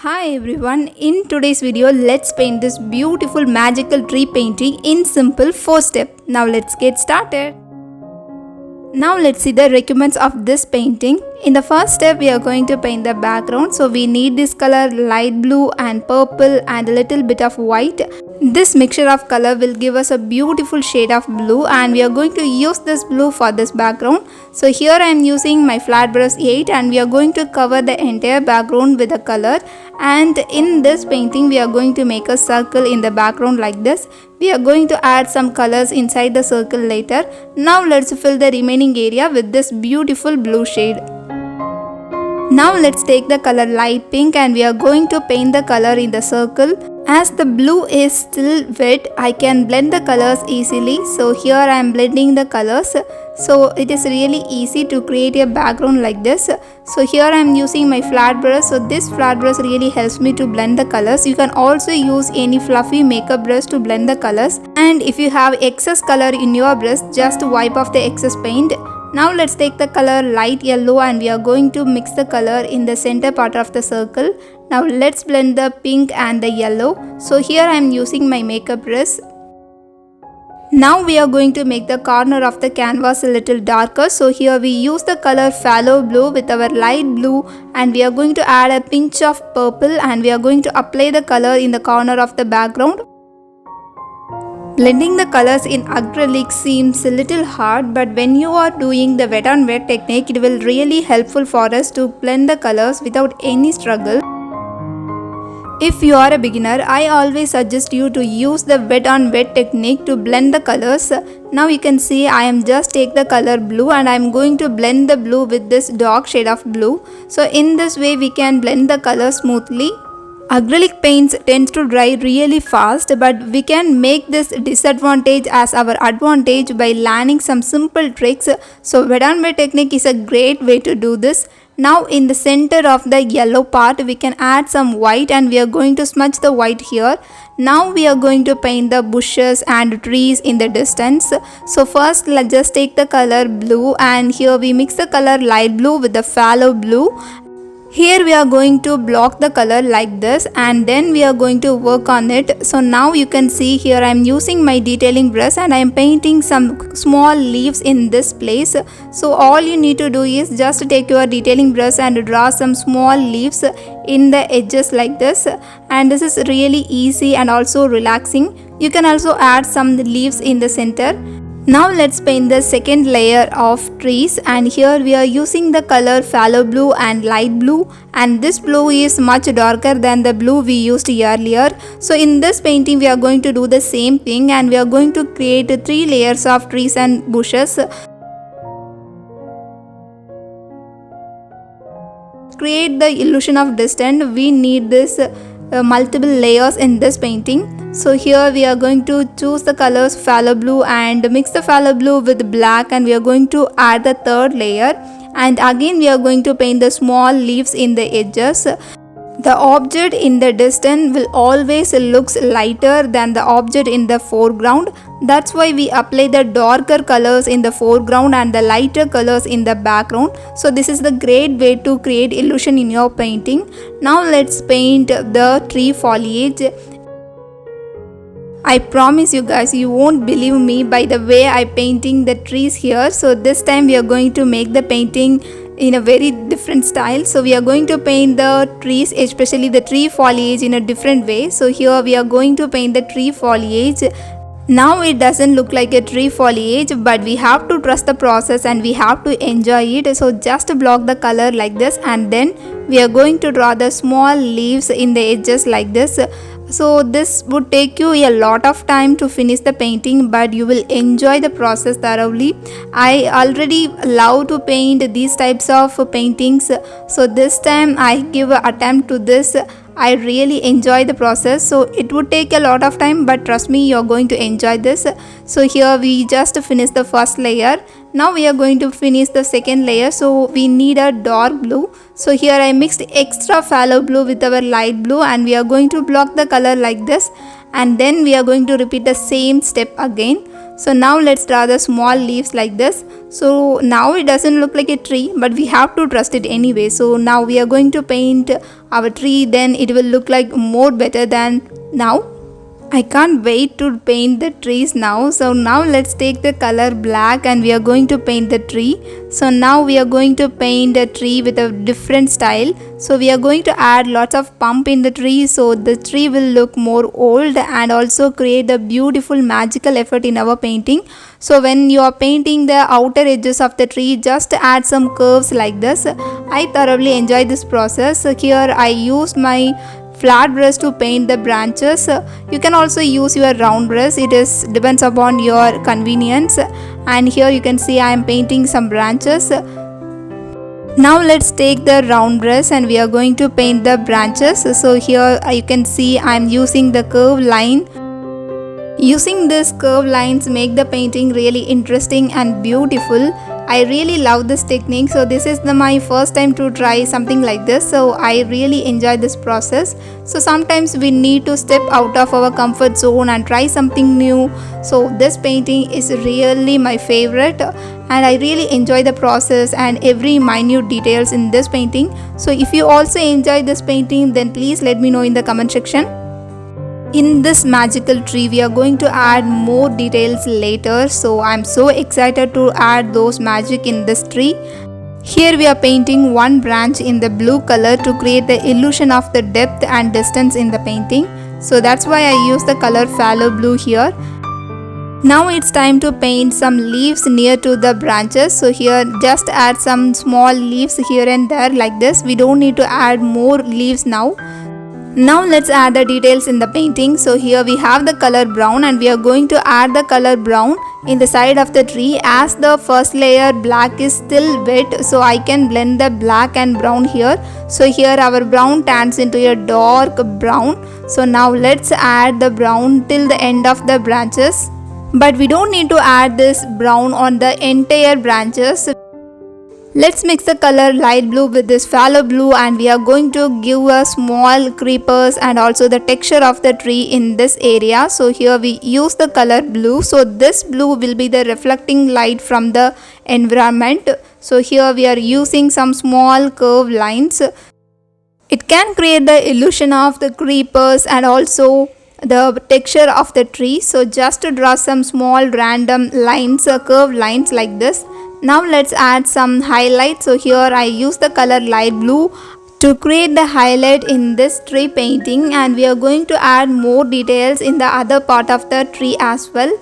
Hi everyone, in today's video let's paint this beautiful magical tree painting in simple 4 steps. Now let's get started. Now let's see the requirements of this painting. In the first step we are going to paint the background. So we need this color light blue and purple and a little bit of white. This mixture of color will give us a beautiful shade of blue and we are going to use this blue for this background. So here I am using my flat brush 8 and we are going to cover the entire background with the color. And in this painting we are going to make a circle in the background like this. We are going to add some colors inside the circle later. Now let's fill the remaining area with this beautiful blue shade. Now let's take the color light pink and we are going to paint the color in the circle. As the blue is still wet, I can blend the colors easily. So here I am blending the colors. So it is really easy to create a background like this. So here I am using my flat brush. So this flat brush really helps me to blend the colors. You can also use any fluffy makeup brush to blend the colors. And if you have excess color in your brush, just wipe off the excess paint. Now let's take the color light yellow and we are going to mix the color in the center part of the circle. Now let's blend the pink and the yellow. So here I am using my makeup brush. Now we are going to make the corner of the canvas a little darker. So here we use the color phthalo blue with our light blue and we are going to add a pinch of purple and we are going to apply the color in the corner of the background. Blending the colors in acrylic seems a little hard, but when you are doing the wet on wet technique, it will really helpful for us to blend the colors without any struggle. If you are a beginner, I always suggest you to use the wet on wet technique to blend the colors. Now you can see I am just take the color blue and I am going to blend the blue with this dark shade of blue. So in this way we can blend the color smoothly. Acrylic paints tends to dry really fast, but we can make this disadvantage as our advantage by learning some simple tricks. So wet on wet technique is a great way to do this. Now in the center of the yellow part we can add some white and we are going to smudge the white here. Now we are going to paint the bushes and trees in the distance. So first let's just take the color blue and here we mix the color light blue with the phthalo blue. Here we are going to block the color like this and then we are going to work on it. So now you can see here I am using my detailing brush and I am painting some small leaves in this place. So all you need to do is just take your detailing brush and draw some small leaves in the edges like this, and this is really easy and also relaxing. You can also add some leaves in the center. Now let's paint the second layer of trees and here we are using the color phthalo blue and light blue, and this blue is much darker than the blue we used earlier. So in this painting we are going to do the same thing and we are going to create 3 layers of trees and bushes. Create the illusion of distance, we need this multiple layers in this painting. So here we are going to choose the colors phthalo blue and mix the phthalo blue with black and we are going to add the third layer, and again we are going to paint the small leaves in the edges. The object in the distance will always looks lighter than the object in the foreground. That's why we apply the darker colors in the foreground and the lighter colors in the background. So this is the great way to create illusion in your painting. Now let's paint the tree foliage. I promise you guys, you won't believe me by the way I painting the trees here. So this time we are going to make the painting in a very different style. So we are going to paint the trees, especially the tree foliage, in a different way. So here we are going to paint the tree foliage. Now it doesn't look like a tree foliage, but we have to trust the process and we have to enjoy it. So just block the color like this and then we are going to draw the small leaves in the edges like this. So this would take you a lot of time to finish the painting, but you will enjoy the process thoroughly. I already love to paint these types of paintings, so this time I give an attempt to this. I really enjoy the process. So it would take a lot of time, but trust me, you're going to enjoy this. So here we just finished the first layer. Now we are going to finish the second layer. So we need a dark blue. So here I mixed extra phthalo blue with our light blue and we are going to block the color like this, and then we are going to repeat the same step again. So now let's draw the small leaves like this. So now it doesn't look like a tree, but we have to trust it anyway. So now we are going to paint our tree, then it will look like more better than now. I can't wait to paint the trees now. So now let's take the color black and we are going to paint the tree. So now we are going to paint a tree with a different style. So we are going to add lots of pump in the tree, so the tree will look more old and also create a beautiful magical effect in our painting. So when you are painting the outer edges of the tree, just add some curves like this. I thoroughly enjoy this process. So here I used my flat brush to paint the branches. You can also use your round brush, it is depends upon your convenience. And here you can see I am painting some branches. Now let's take the round brush and we are going to paint the branches. So here you can see I am using the curve line. Using these curve lines make the painting really interesting and beautiful. I really love this technique. So this is my first time to try something like this. So I really enjoy this process. So sometimes we need to step out of our comfort zone and try something new. So this painting is really my favorite and I really enjoy the process and every minute details in this painting. So if you also enjoy this painting, then please let me know in the comment section. In this magical tree we are going to add more details later, so I'm so excited to add those magic in this tree. Here we are painting one branch in the blue color to create the illusion of the depth and distance in the painting. So that's why I use the color phthalo blue here. Now it's time to paint some leaves near to the branches. So here just add some small leaves here and there like this. We don't need to add more leaves now. Now let's add the details in the painting. So here we have the color brown and we are going to add the color brown in the side of the tree. As the first layer black is still wet, so I can blend the black and brown here. So here our brown turns into a dark brown. So now let's add the brown till the end of the branches. But we don't need to add this brown on the entire branches. Let's mix the color light blue with this phthalo blue and we are going to give a small creepers and also the texture of the tree in this area. So here we use the color blue. So this blue will be the reflecting light from the environment. So here we are using some small curve lines. It can create the illusion of the creepers and also the texture of the tree. So just to draw some small random lines, curved lines like this. Now let's add some highlight. So here I use the color light blue to create the highlight in this tree painting, and we are going to add more details in the other part of the tree as well.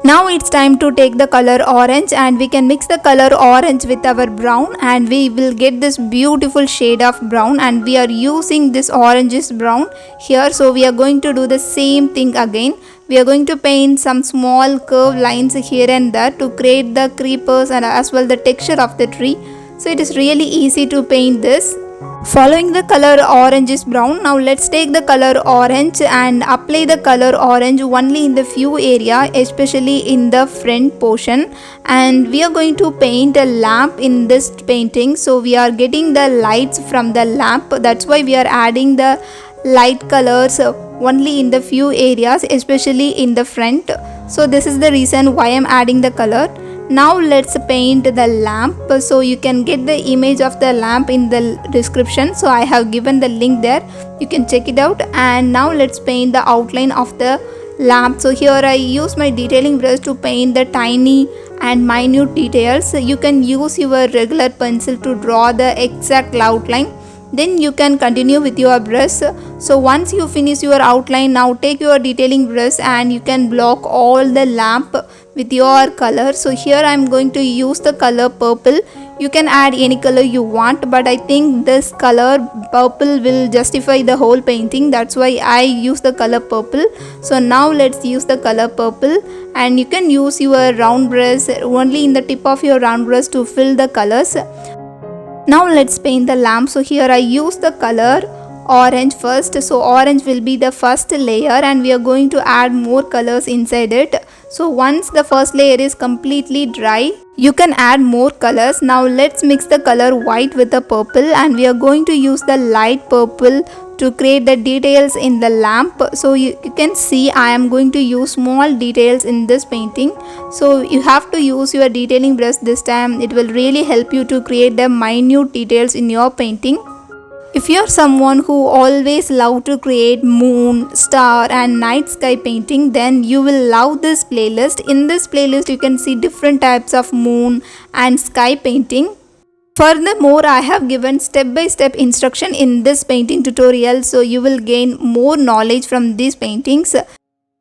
Now it's time to take the color orange and we can mix the color orange with our brown and we will get this beautiful shade of brown, and we are using this orangish brown here. So we are going to do the same thing again. We are going to paint some small curved lines here and there to create the creepers and as well the texture of the tree. So it is really easy to paint this. Following the color orange is brown, now let's take the color orange and apply the color orange only in the few area, especially in the front portion. And we are going to paint a lamp in this painting. So we are getting the lights from the lamp. That's why we are adding the light colors only in the few areas, especially in the front. So this is the reason why I'm adding the color. Now let's paint the lamp. So you can get the image of the lamp in the description. So I have given the link there. You can check it out. And now let's paint the outline of the lamp. So here I use my detailing brush to paint the tiny and minute details. You can use your regular pencil to draw the exact outline. Then you can continue with your brush. So once you finish your outline, now take your detailing brush and you can block all the lamp with your color. So here I am going to use the color purple. You can add any color you want, but I think this color purple will justify the whole painting. That's why I use the color purple. So now let's use the color purple, and you can use your round brush only in the tip of your round brush to fill the colors. Now let's paint the lamp. So here I use the color orange first. So orange will be the first layer and we are going to add more colors inside it. So once the first layer is completely dry, you can add more colors. Now let's mix the color white with the purple and we are going to use the light purple to create the details in the lamp. So you can see I am going to use small details in this painting. So you have to use your detailing brush this time. It will really help you to create the minute details in your painting. If you're someone who always love to create moon, star and night sky painting, then you will love this playlist. In this playlist you can see different types of moon and sky painting. Furthermore, I have given step-by-step instruction in this painting tutorial, so you will gain more knowledge from these paintings.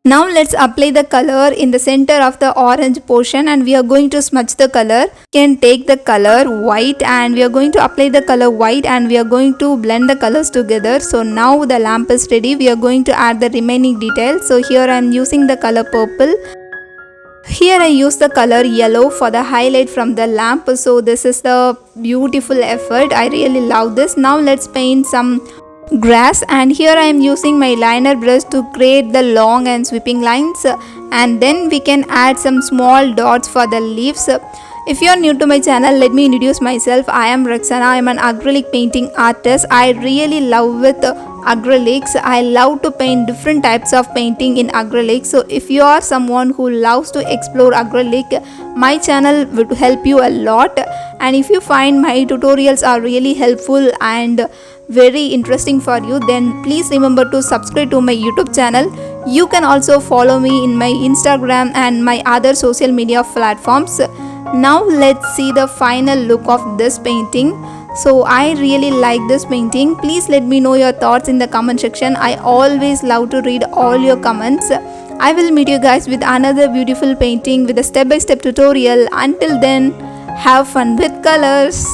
Now let's apply the color in the center of the orange portion, and we are going to smudge the color. You can take the color white and we are going to apply the color white and we are going to blend the colors together. So now the lamp is ready. We are going to add the remaining details. So here I am using the color purple. Here I use the color yellow for the highlight from the lamp. So this is the beautiful effort. I really love this. Now let's paint some grass, and here I am using my liner brush to create the long and sweeping lines, and then we can add some small dots for the leaves. If you are new to my channel, let me introduce myself. I am Roxana. I am an acrylic painting artist. I really love with acrylics. I love to paint different types of painting in acrylics. So if you are someone who loves to explore acrylic, my channel would help you a lot. And if you find my tutorials are really helpful and very interesting for you, then please remember to subscribe to my YouTube channel. You can also follow me in my Instagram and my other social media platforms. Now let's see the final look of this painting. So I really like this painting. Please let me know your thoughts in the comment section. I always love to read all your comments. I will meet you guys with another beautiful painting with a step-by-step tutorial. Until then, have fun with colors.